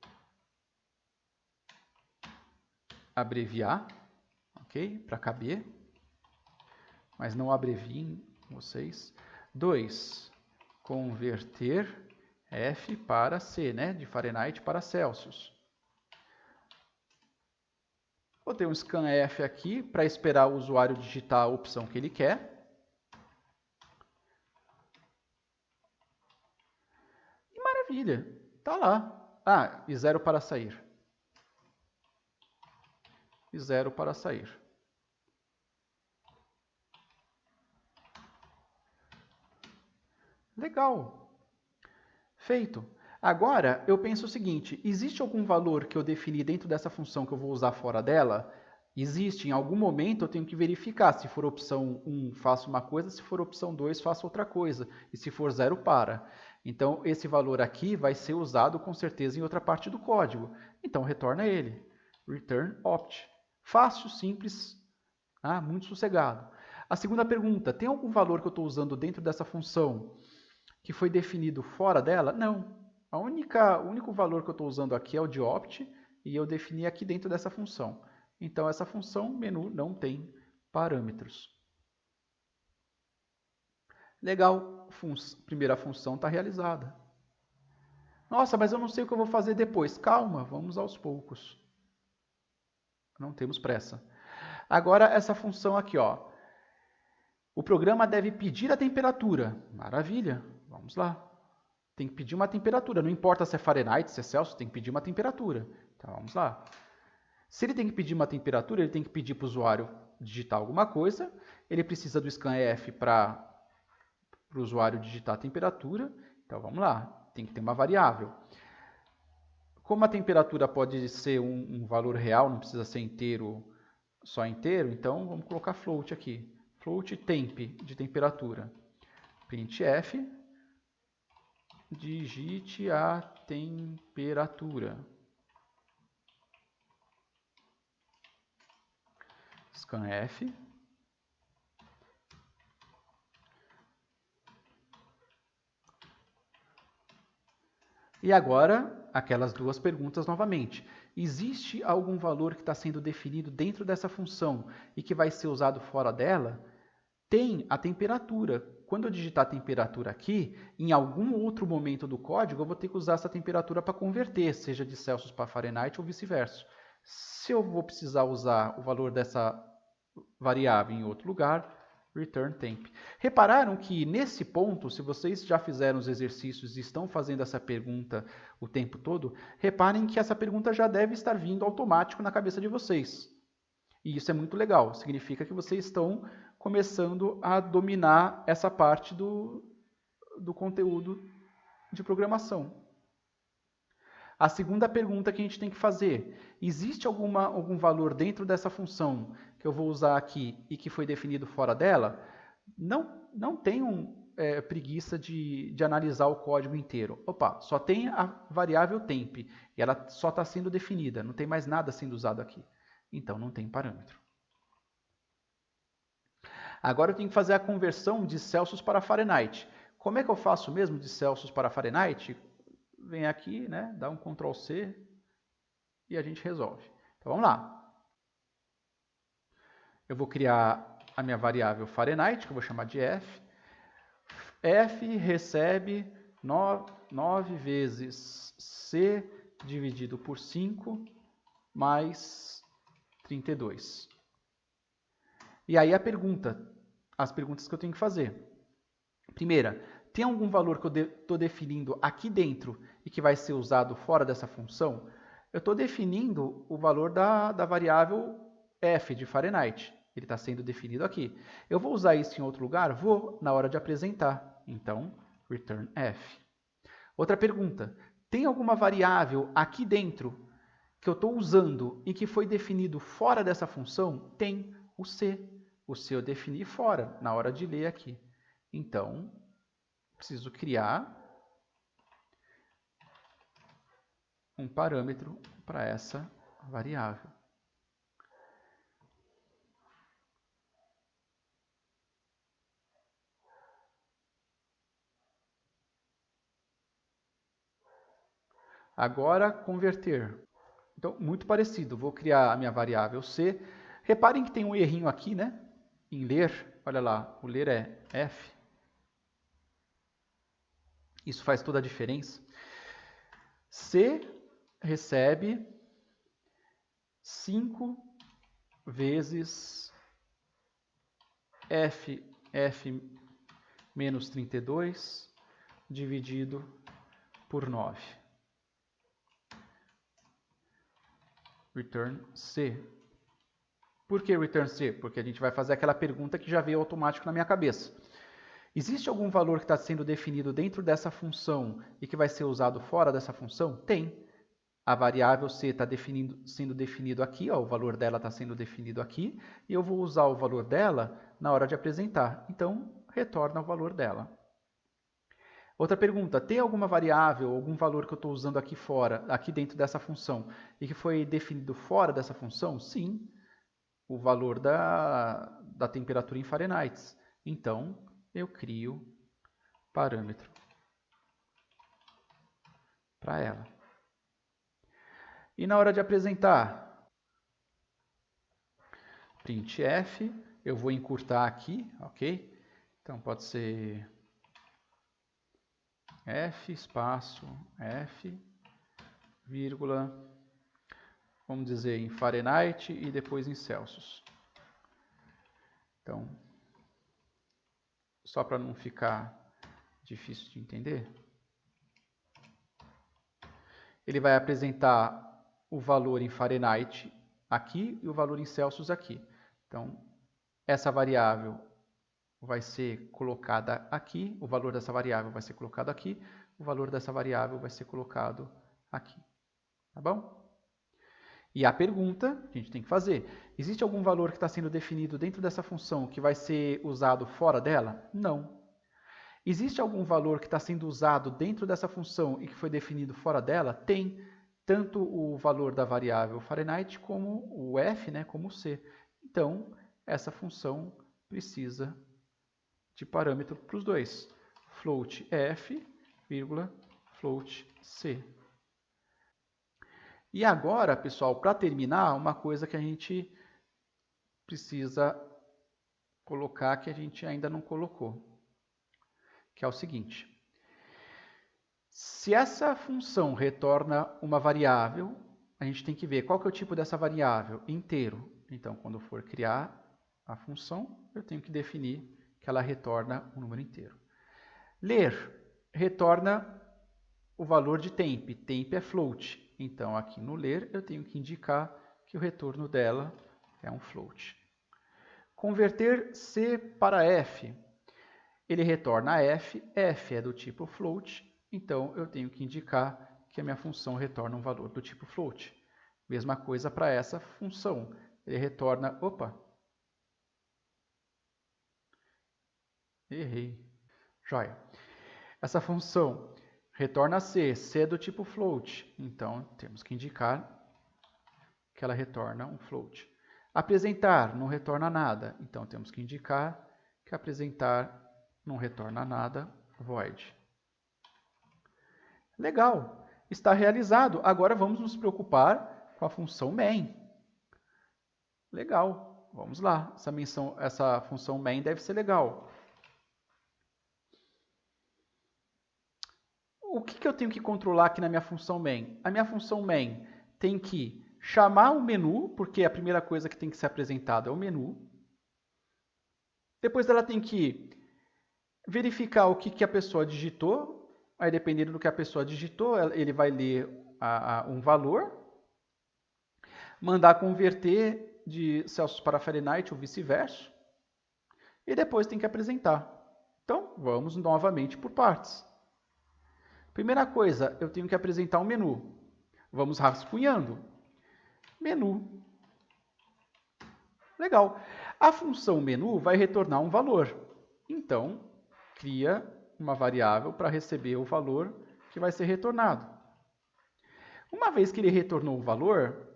abreviar, ok? Para caber, mas não abreviem vocês. 2, converter F para C, né? De Fahrenheit para Celsius. Vou ter um scanf aqui para esperar o usuário digitar a opção que ele quer. E maravilha, tá lá. Ah, e 0 para sair. E 0 para sair. Legal. Feito. Agora, eu penso o seguinte, existe algum valor que eu defini dentro dessa função que eu vou usar fora dela? Existe. Em algum momento eu tenho que verificar. Se for opção 1, faço uma coisa. Se for opção 2, faço outra coisa. E se for 0, para. Então, esse valor aqui vai ser usado com certeza em outra parte do código. Então, retorna ele. Return opt. Fácil, simples, muito sossegado. A segunda pergunta, tem algum valor que eu estou usando dentro dessa função que foi definido fora dela? Não. O único valor que eu estou usando aqui é o de opt e eu defini aqui dentro dessa função. Então, essa função menu não tem parâmetros. Legal, primeira função está realizada. Nossa, mas eu não sei o que eu vou fazer depois. Calma, vamos aos poucos. Não temos pressa. Agora, essa função aqui, ó. O programa deve pedir a temperatura. Maravilha, vamos lá. Tem que pedir uma temperatura. Não importa se é Fahrenheit, se é Celsius, tem que pedir uma temperatura. Então, vamos lá. Se ele tem que pedir uma temperatura, ele tem que pedir para o usuário digitar alguma coisa. Ele precisa do scanf para o usuário digitar a temperatura. Então, vamos lá. Tem que ter uma variável. Como a temperatura pode ser um valor real, não precisa ser inteiro, só inteiro, então vamos colocar float aqui. Float temp, de temperatura. Printf, digite a temperatura. Scanf. E agora, aquelas duas perguntas novamente. Existe algum valor que está sendo definido dentro dessa função e que vai ser usado fora dela? Tem a temperatura. Quando eu digitar a temperatura aqui, em algum outro momento do código, eu vou ter que usar essa temperatura para converter, seja de Celsius para Fahrenheit ou vice-versa. Se eu vou precisar usar o valor dessa variável em outro lugar, return temp. Repararam que nesse ponto, se vocês já fizeram os exercícios e estão fazendo essa pergunta o tempo todo, reparem que essa pergunta já deve estar vindo automático na cabeça de vocês. E isso é muito legal, significa que vocês estão começando a dominar essa parte do conteúdo de programação. A segunda pergunta que a gente tem que fazer: existe algum valor dentro dessa função que eu vou usar aqui e que foi definido fora dela? Não tenham preguiça de analisar o código inteiro. Opa, só tem a variável temp e ela só está sendo definida, não tem mais nada sendo usado aqui. Então não tem parâmetro. Agora eu tenho que fazer a conversão de Celsius para Fahrenheit. Como é que eu faço mesmo de Celsius para Fahrenheit? Vem aqui, né, dá um Ctrl C e a gente resolve. Então vamos lá. Eu vou criar a minha variável Fahrenheit, que eu vou chamar de f. F recebe 9 vezes C dividido por 5 mais 32. E aí as perguntas que eu tenho que fazer. Primeira, tem algum valor que eu estou definindo aqui dentro e que vai ser usado fora dessa função? Eu estou definindo o valor da variável f de Fahrenheit. Ele está sendo definido aqui. Eu vou usar isso em outro lugar? Vou, na hora de apresentar. Então, return f. Outra pergunta. Tem alguma variável aqui dentro que eu estou usando e que foi definido fora dessa função? Tem, o C. O C eu defini fora, na hora de ler aqui. Então, preciso criar um parâmetro para essa variável. Agora, converter. Então, muito parecido. Vou criar a minha variável C. Reparem que tem um errinho aqui, né? Em ler. Olha lá, o ler é F. Isso faz toda a diferença. C recebe 5 vezes F menos 32 dividido por 9. Return C. Por que return C? Porque a gente vai fazer aquela pergunta que já veio automático na minha cabeça. Existe algum valor que está sendo definido dentro dessa função e que vai ser usado fora dessa função? Tem. A variável C está sendo definido aqui, ó, o valor dela está sendo definido aqui, e eu vou usar o valor dela na hora de apresentar. Então, retorna o valor dela. Outra pergunta, tem alguma variável, algum valor que eu estou usando aqui fora, aqui dentro dessa função, e que foi definido fora dessa função? Sim, o valor da temperatura em Fahrenheit. Então, eu crio parâmetro para ela. E na hora de apresentar, printf, eu vou encurtar aqui, ok? Então pode ser f espaço f, vírgula, vamos dizer em Fahrenheit e depois em Celsius. Então, só para não ficar difícil de entender, ele vai apresentar o valor em Fahrenheit aqui e o valor em Celsius aqui. Então, essa variável vai ser colocada aqui, o valor dessa variável vai ser colocado aqui, o valor dessa variável vai ser colocado aqui. Tá bom? E a pergunta que a gente tem que fazer, existe algum valor que está sendo definido dentro dessa função que vai ser usado fora dela? Não. Existe algum valor que está sendo usado dentro dessa função e que foi definido fora dela? Tem. Tanto o valor da variável Fahrenheit como o f, né, como o c. Então, essa função precisa de parâmetro para os dois. Float f, float c. E agora, pessoal, para terminar, uma coisa que a gente precisa colocar que a gente ainda não colocou, que é o seguinte. Se essa função retorna uma variável, a gente tem que ver qual que é o tipo dessa variável, inteiro. Então, quando eu for criar a função, eu tenho que definir que ela retorna um número inteiro. Ler retorna o valor de temp. Temp é float. Então, aqui no ler, eu tenho que indicar que o retorno dela é um float. Converter C para F. Ele retorna F. F é do tipo float. Então, eu tenho que indicar que a minha função retorna um valor do tipo float. Mesma coisa para essa função. Ele retorna... Opa! Errei. Joia. Essa função retorna C. C é do tipo float. Então, temos que indicar que ela retorna um float. Apresentar não retorna nada. Então, temos que indicar que apresentar não retorna nada, void. Legal. Está realizado. Agora vamos nos preocupar com a função main. Legal. Vamos lá. Essa função main deve ser legal. O que eu tenho que controlar aqui na minha função main? A minha função main tem que chamar o menu, porque a primeira coisa que tem que ser apresentada é o menu. Depois ela tem que verificar o que a pessoa digitou. Aí, dependendo do que a pessoa digitou, ele vai ler um valor. Mandar converter de Celsius para Fahrenheit ou vice-versa. E depois tem que apresentar. Então, vamos novamente por partes. Primeira coisa, eu tenho que apresentar um menu. Vamos rascunhando. Menu. Legal. A função menu vai retornar um valor. Então, cria uma variável para receber o valor que vai ser retornado. Uma vez que ele retornou o valor,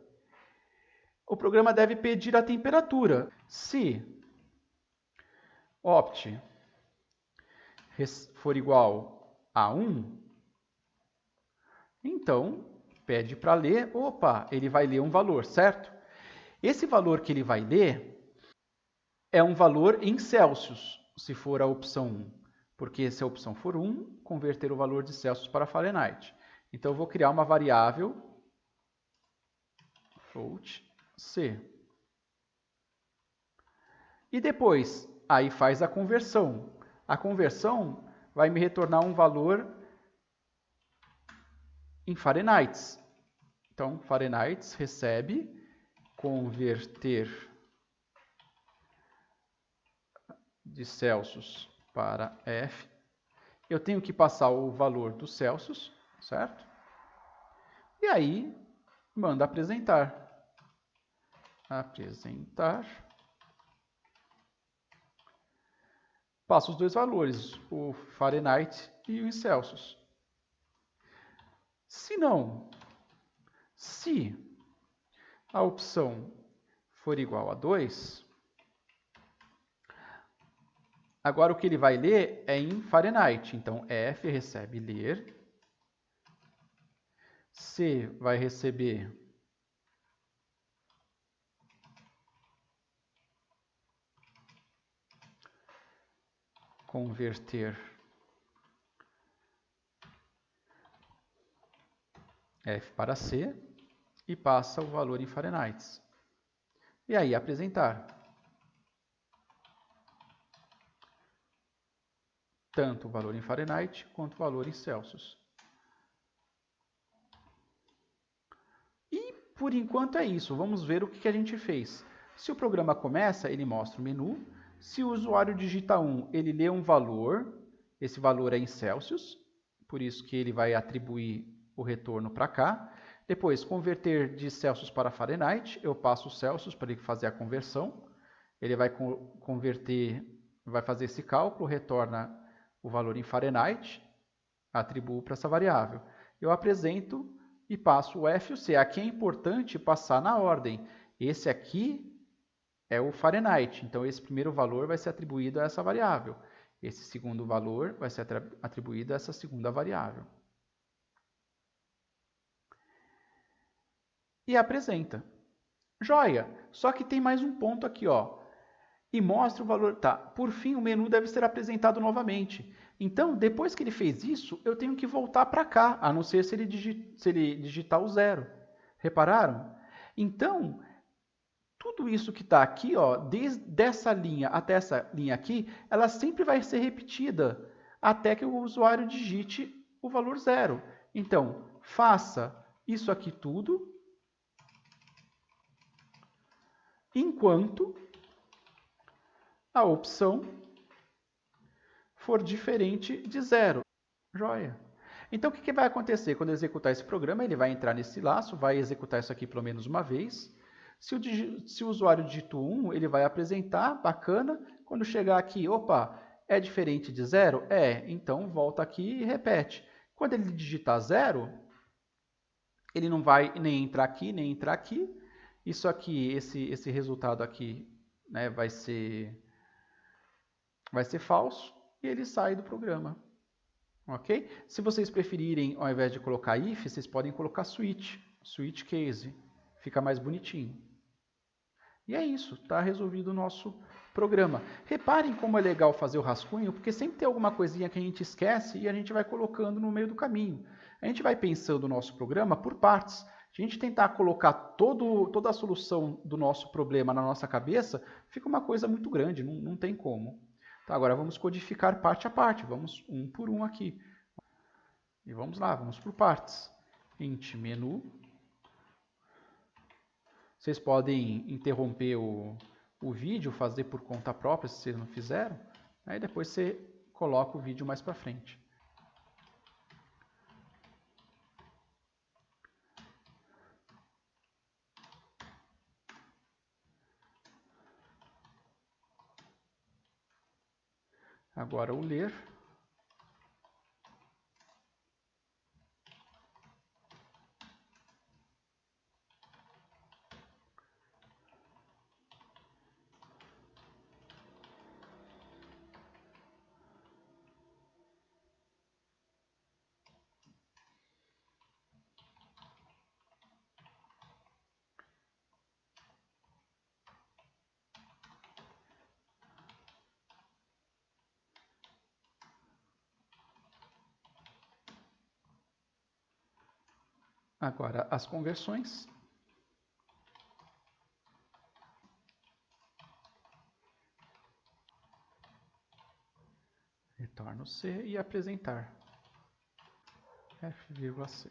o programa deve pedir a temperatura. Se opt for igual a 1, então, pede para ler, opa, ele vai ler um valor, certo? Esse valor que ele vai ler é um valor em Celsius, se for a opção 1. Porque se a opção for 1, converter o valor de Celsius para Fahrenheit. Então, eu vou criar uma variável float C. E depois, aí faz a conversão. A conversão vai me retornar um valor em Fahrenheit. Então, Fahrenheit recebe converter de Celsius para F. Eu tenho que passar o valor do Celsius, certo? E aí, manda apresentar. Apresentar. Passo os dois valores, o Fahrenheit e o Celsius. Se não, se a opção for igual a 2, agora o que ele vai ler é em Fahrenheit. Então, F recebe ler, C vai receber converter F para C e passa o valor em Fahrenheit. E aí, apresentar. Tanto o valor em Fahrenheit quanto o valor em Celsius. E, por enquanto, é isso. Vamos ver o que a gente fez. Se o programa começa, ele mostra o menu. Se o usuário digita 1, ele lê um valor. Esse valor é em Celsius. Por isso que ele vai atribuir o retorno para cá. Depois, converter de Celsius para Fahrenheit. Eu passo o Celsius para ele fazer a conversão. Ele vai converter, vai fazer esse cálculo, retorna o valor em Fahrenheit, atribuo para essa variável. Eu apresento e passo o F e o C. Aqui é importante passar na ordem. Esse aqui é o Fahrenheit. Então, esse primeiro valor vai ser atribuído a essa variável. Esse segundo valor vai ser atribuído a essa segunda variável. E apresenta. Joia! Só que tem mais um ponto aqui, ó. E mostra o valor. Tá. Por fim, o menu deve ser apresentado novamente. Então, depois que ele fez isso, eu tenho que voltar para cá, a não ser se ele digitar o 0. Repararam? Então, tudo isso que está aqui, ó, desde essa linha até essa linha aqui, ela sempre vai ser repetida até que o usuário digite o valor 0. Então, faça isso aqui tudo enquanto a opção for diferente de 0. Joia. Então, o que vai acontecer? Quando eu executar esse programa, ele vai entrar nesse laço, vai executar isso aqui pelo menos uma vez. Se o usuário digitou 1, ele vai apresentar, bacana. Quando chegar aqui, opa, é diferente de 0? É, então volta aqui e repete. Quando ele digitar 0, ele não vai nem entrar aqui, nem entrar aqui. Isso aqui, esse resultado aqui, né, vai ser falso e ele sai do programa. Ok? Se vocês preferirem, ao invés de colocar if, vocês podem colocar switch case. Fica mais bonitinho. E é isso, está resolvido o nosso programa. Reparem como é legal fazer o rascunho, porque sempre tem alguma coisinha que a gente esquece e a gente vai colocando no meio do caminho. A gente vai pensando o nosso programa por partes. Se a gente tentar colocar toda a solução do nosso problema na nossa cabeça, fica uma coisa muito grande, não tem como. Então, agora vamos codificar parte a parte, vamos um por um aqui. E vamos lá, vamos por partes. Int menu. Vocês podem interromper o vídeo, fazer por conta própria, se vocês não fizeram. Aí depois você coloca o vídeo mais para frente. Agora o ler. Agora as conversões. Retorno C e apresentar. F,C.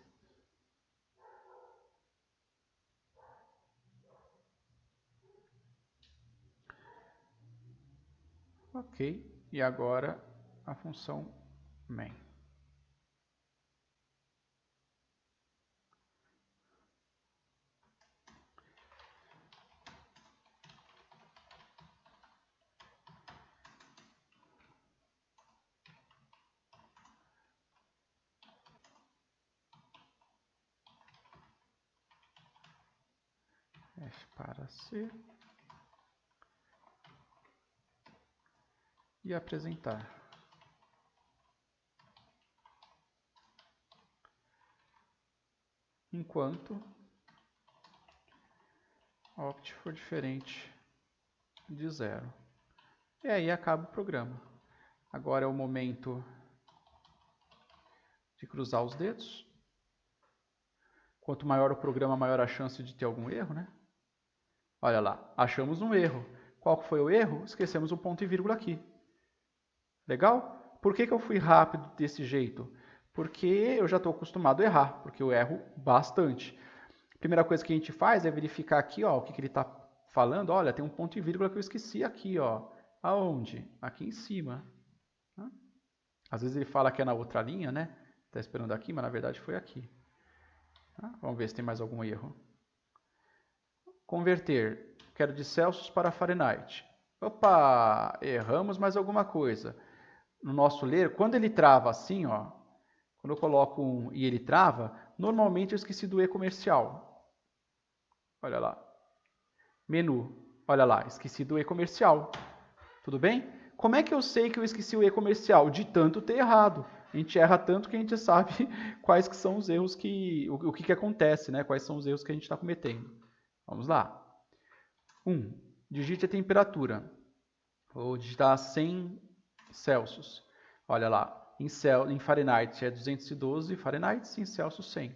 Ok. E agora a função main. F para C. E apresentar. Enquanto opt for diferente de 0. E aí acaba o programa. Agora é o momento de cruzar os dedos. Quanto maior o programa, maior a chance de ter algum erro, né? Olha lá, achamos um erro. Qual foi o erro? Esquecemos o ponto e vírgula aqui. Legal? Por que eu fui rápido desse jeito? Porque eu já estou acostumado a errar, porque eu erro bastante. A primeira coisa que a gente faz é verificar aqui, ó, o que ele está falando. Olha, tem um ponto e vírgula que eu esqueci aqui, ó. Aonde? Aqui em cima. Às vezes ele fala que é na outra linha, né? Está esperando aqui, mas na verdade foi aqui. Vamos ver se tem mais algum erro. Converter. Quero de Celsius para Fahrenheit. Opa, erramos mais alguma coisa. No nosso ler, quando ele trava assim, ó, quando eu coloco um e ele trava, normalmente eu esqueci do E comercial. Olha lá. Menu. Olha lá, esqueci do E comercial. Tudo bem? Como é que eu sei que eu esqueci o E comercial? De tanto ter errado. A gente erra tanto que a gente sabe quais que são os erros o que acontece, né? Quais são os erros que a gente está cometendo. Vamos lá. 1. Digite a temperatura. Vou digitar 100 Celsius. Olha lá. Em Fahrenheit é 212 Fahrenheit, em Celsius 100.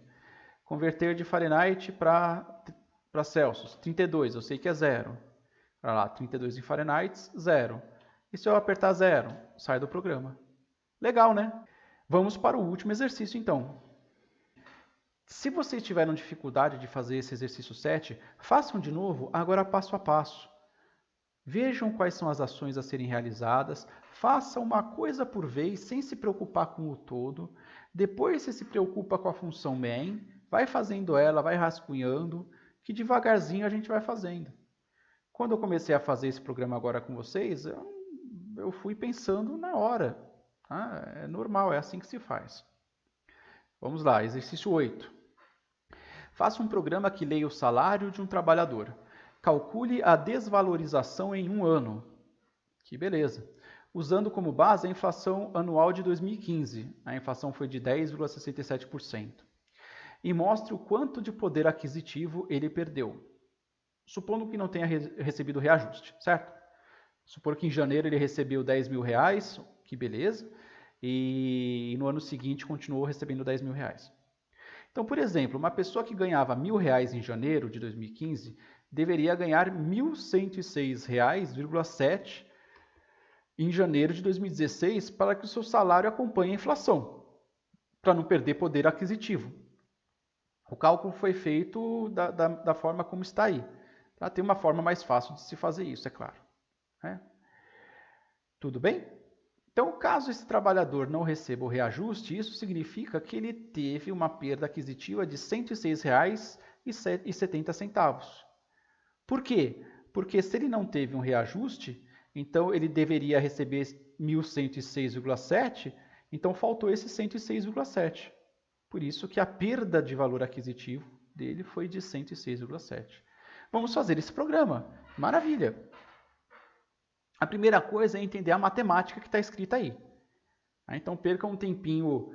Converter de Fahrenheit para Celsius. 32, eu sei que é 0. Olha lá, 32 em Fahrenheit, 0. E se eu apertar 0, sai do programa. Legal, né? Vamos para o último exercício, então. Se vocês tiveram dificuldade de fazer esse exercício 7, façam de novo, agora passo a passo. Vejam quais são as ações a serem realizadas, faça uma coisa por vez, sem se preocupar com o todo. Depois você se preocupa com a função main, vai fazendo ela, vai rascunhando, que devagarzinho a gente vai fazendo. Quando eu comecei a fazer esse programa agora com vocês, eu fui pensando na hora. Tá? É normal, é assim que se faz. Vamos lá, exercício 8. Faça um programa que leia o salário de um trabalhador. Calcule a desvalorização em um ano. Que beleza. Usando como base a inflação anual de 2015. A inflação foi de 10,67%. E mostre o quanto de poder aquisitivo ele perdeu. Supondo que não tenha recebido reajuste, certo? Supor que em janeiro ele recebeu 10 mil reais, que beleza, e no ano seguinte continuou recebendo 10 mil reais. Então, por exemplo, uma pessoa que ganhava R$ 1.000 em janeiro de 2015 deveria ganhar R$ 1.106,7 em janeiro de 2016 para que o seu salário acompanhe a inflação, para não perder poder aquisitivo. O cálculo foi feito da forma como está aí. Tá? Tem uma forma mais fácil de se fazer isso, é claro. Tudo bem? Então, caso esse trabalhador não receba o reajuste, isso significa que ele teve uma perda aquisitiva de R$ 106,70. Por quê? Porque se ele não teve um reajuste, então ele deveria receber 1.106,7, então faltou esse 106,7. Por isso que a perda de valor aquisitivo dele foi de 106,7. Vamos fazer esse programa. Maravilha! A primeira coisa é entender a matemática que está escrita aí. Então, perca um tempinho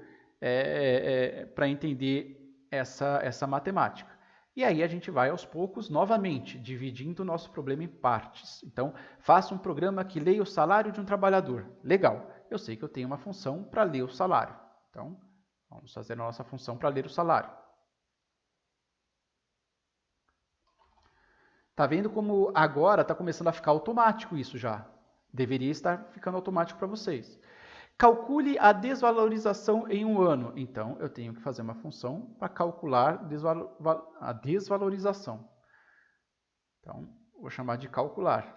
para entender essa matemática. E aí a gente vai aos poucos, novamente, dividindo o nosso problema em partes. Então, faça um programa que leia o salário de um trabalhador. Legal, eu sei que eu tenho uma função para ler o salário. Então, vamos fazer a nossa função para ler o salário. Está vendo como agora está começando a ficar automático isso já? Deveria estar ficando automático para vocês. Calcule a desvalorização em um ano. Então, eu tenho que fazer uma função para calcular a desvalorização. Então, vou chamar de calcular.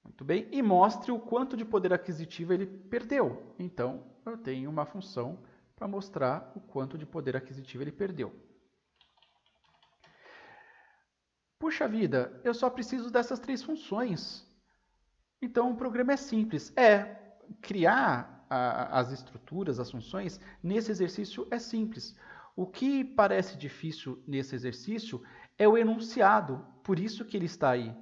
Muito bem. E mostre o quanto de poder aquisitivo ele perdeu. Então, eu tenho uma função para mostrar o quanto de poder aquisitivo ele perdeu. Puxa vida, eu só preciso dessas 3 funções. Então, o programa é simples. Criar as estruturas, as funções, nesse exercício é simples. O que parece difícil nesse exercício é o enunciado, por isso que ele está aí.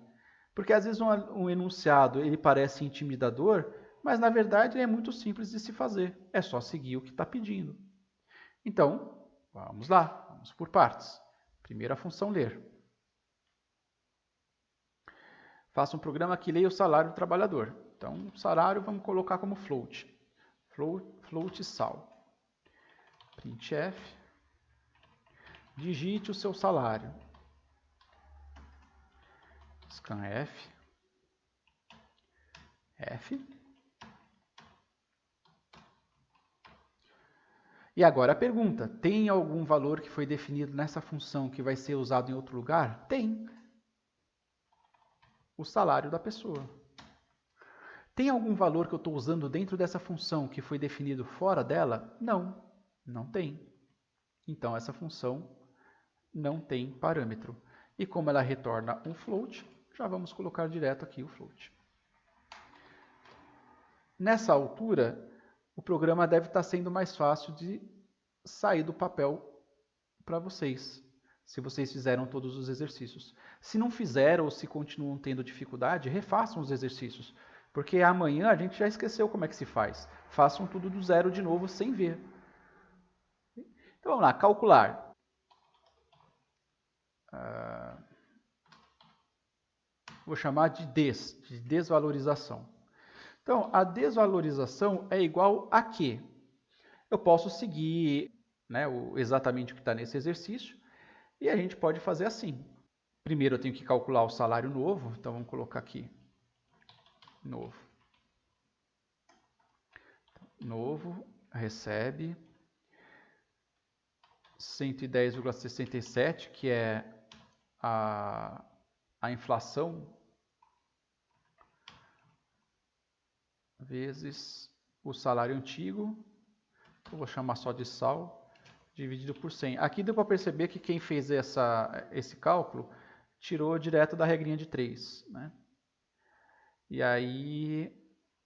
Porque às vezes um enunciado ele parece intimidador, mas na verdade ele é muito simples de se fazer. É só seguir o que está pedindo. Então, vamos lá, vamos por partes. Primeira função, ler. Faça um programa que leia o salário do trabalhador. Então, o salário vamos colocar como float. Float sal. Printf. Digite o seu salário. Scanf. F. E agora a pergunta, tem algum valor que foi definido nessa função que vai ser usado em outro lugar? Tem. O salário da pessoa. Tem algum valor que eu estou usando dentro dessa função que foi definido fora dela? Não, não tem. Então, essa função não tem parâmetro. E como ela retorna um float, já vamos colocar direto aqui o float. Nessa altura, o programa deve estar sendo mais fácil de sair do papel para vocês, se vocês fizeram todos os exercícios. Se não fizeram ou se continuam tendo dificuldade, refaçam os exercícios, porque amanhã a gente já esqueceu como é que se faz. Façam tudo do zero de novo, sem ver. Então vamos lá, calcular. Vou chamar de desvalorização. Então, a desvalorização é igual a quê? Eu posso seguir exatamente o que está nesse exercício e a gente pode fazer assim. Primeiro eu tenho que calcular o salário novo, então vamos colocar aqui, novo. Novo, recebe 110,67, que é a inflação, vezes o salário antigo, eu vou chamar só de sal, dividido por 100. Aqui deu para perceber que quem fez esse cálculo tirou direto da regrinha de 3, né? E aí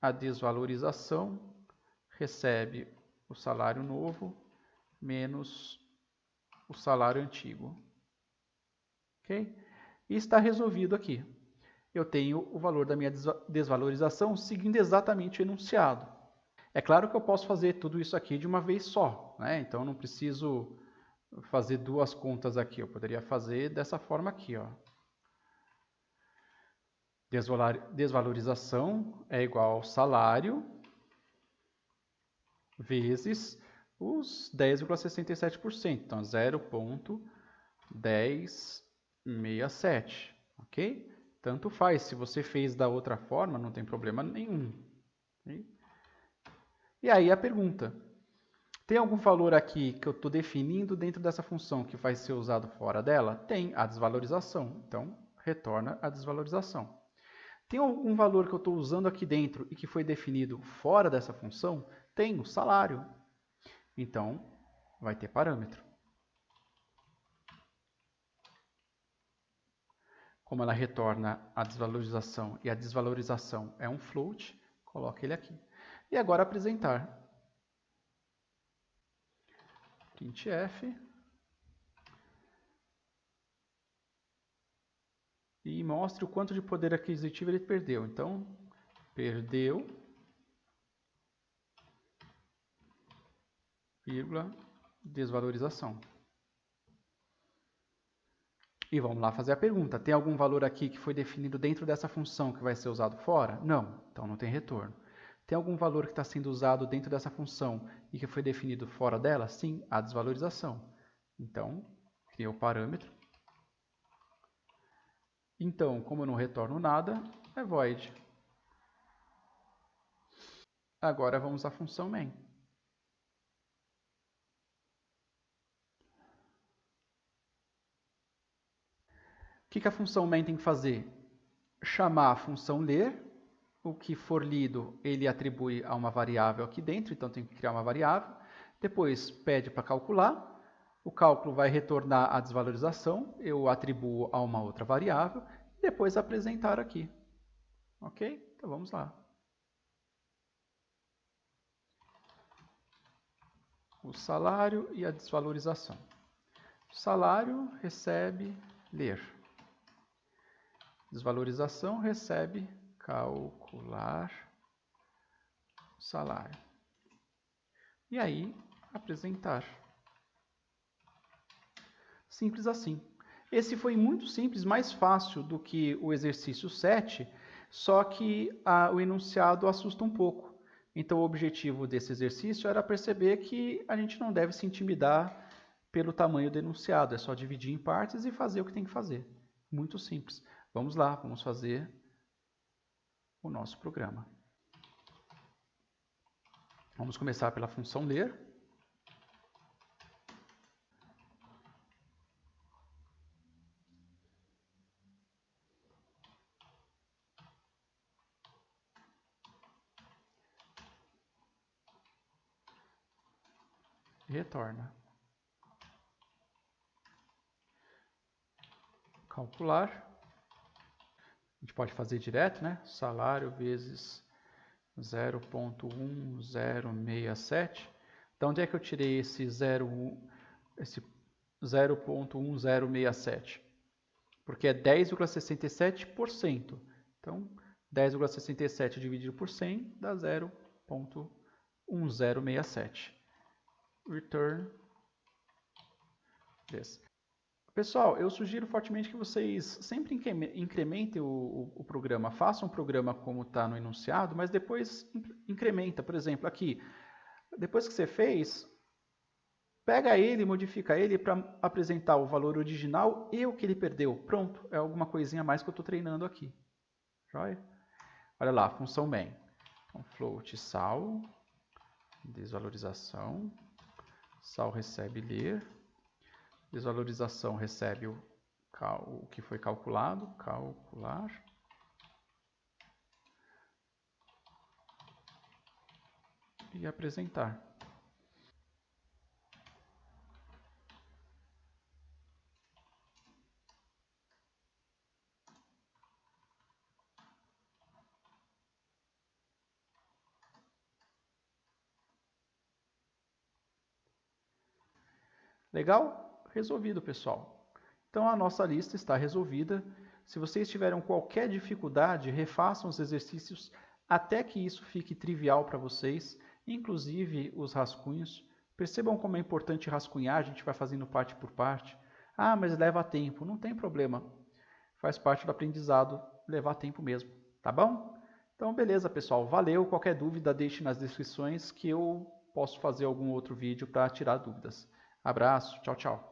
a desvalorização recebe o salário novo menos o salário antigo. Ok? E está resolvido aqui. Eu tenho o valor da minha desvalorização seguindo exatamente o enunciado. É claro que eu posso fazer tudo isso aqui de uma vez só, né? Então eu não preciso fazer duas contas aqui. Eu poderia fazer dessa forma aqui, ó. Desvalorização é igual ao salário vezes os 10,67%. Então, 0,1067, ok? Tanto faz. Se você fez da outra forma, não tem problema nenhum. Okay? E aí a pergunta. Tem algum valor aqui que eu estou definindo dentro dessa função que vai ser usado fora dela? Tem a desvalorização. Então, retorna a desvalorização. Tem algum valor que eu estou usando aqui dentro e que foi definido fora dessa função? Tem o salário. Então, vai ter parâmetro. Como ela retorna a desvalorização e a desvalorização é um float, coloque ele aqui. E agora apresentar. Printf. E mostre o quanto de poder aquisitivo ele perdeu. Então, perdeu, vírgula, desvalorização. E vamos lá fazer a pergunta. Tem algum valor aqui que foi definido dentro dessa função que vai ser usado fora? Não, então não tem retorno. Tem algum valor que está sendo usado dentro dessa função e que foi definido fora dela? Sim, a desvalorização. Então, cria o parâmetro. Então, como eu não retorno nada, é void. Agora vamos à função main. O que a função main tem que fazer? Chamar a função ler. O que for lido, ele atribui a uma variável aqui dentro, então tem que criar uma variável. Depois pede para calcular. O cálculo vai retornar a desvalorização, eu atribuo a uma outra variável. E depois apresentar aqui. Ok? Então vamos lá. O salário e a desvalorização. O salário recebe ler. Desvalorização recebe calcular o salário. E aí, apresentar. Simples assim. Esse foi muito simples, mais fácil do que o exercício 7, só que o enunciado assusta um pouco. Então, o objetivo desse exercício era perceber que a gente não deve se intimidar pelo tamanho do enunciado, é só dividir em partes e fazer o que tem que fazer. Muito simples. Vamos lá, vamos fazer o nosso programa. Vamos começar pela função ler. Retorna. Calcular. A gente pode fazer direto, né? Salário vezes 0,1067. Então, onde é que eu tirei esse 0,1067? Porque é 10,67%. Então, 10,67 dividido por 100 dá 0,1067. Return this. Pessoal, eu sugiro fortemente que vocês sempre incrementem o programa. Façam um programa como está no enunciado, mas depois incrementa. Por exemplo, aqui, depois que você fez, pega ele, modifica ele para apresentar o valor original e o que ele perdeu. Pronto, é alguma coisinha a mais que eu estou treinando aqui. Joia? Olha lá, função main. Então, float sal, desvalorização, sal recebe ler, Desvalorização recebe o que foi calculado, calcular. E apresentar. Legal? Resolvido, pessoal. Então a nossa lista está resolvida. Se vocês tiverem qualquer dificuldade, refaçam os exercícios até que isso fique trivial para vocês, inclusive os rascunhos. Percebam como é importante rascunhar, a gente vai fazendo parte por parte. Ah, mas leva tempo. Não tem problema. Faz parte do aprendizado levar tempo mesmo, tá bom? Então, beleza, pessoal. Valeu. Qualquer dúvida, deixe nas descrições que eu posso fazer algum outro vídeo para tirar dúvidas. Abraço. Tchau, tchau.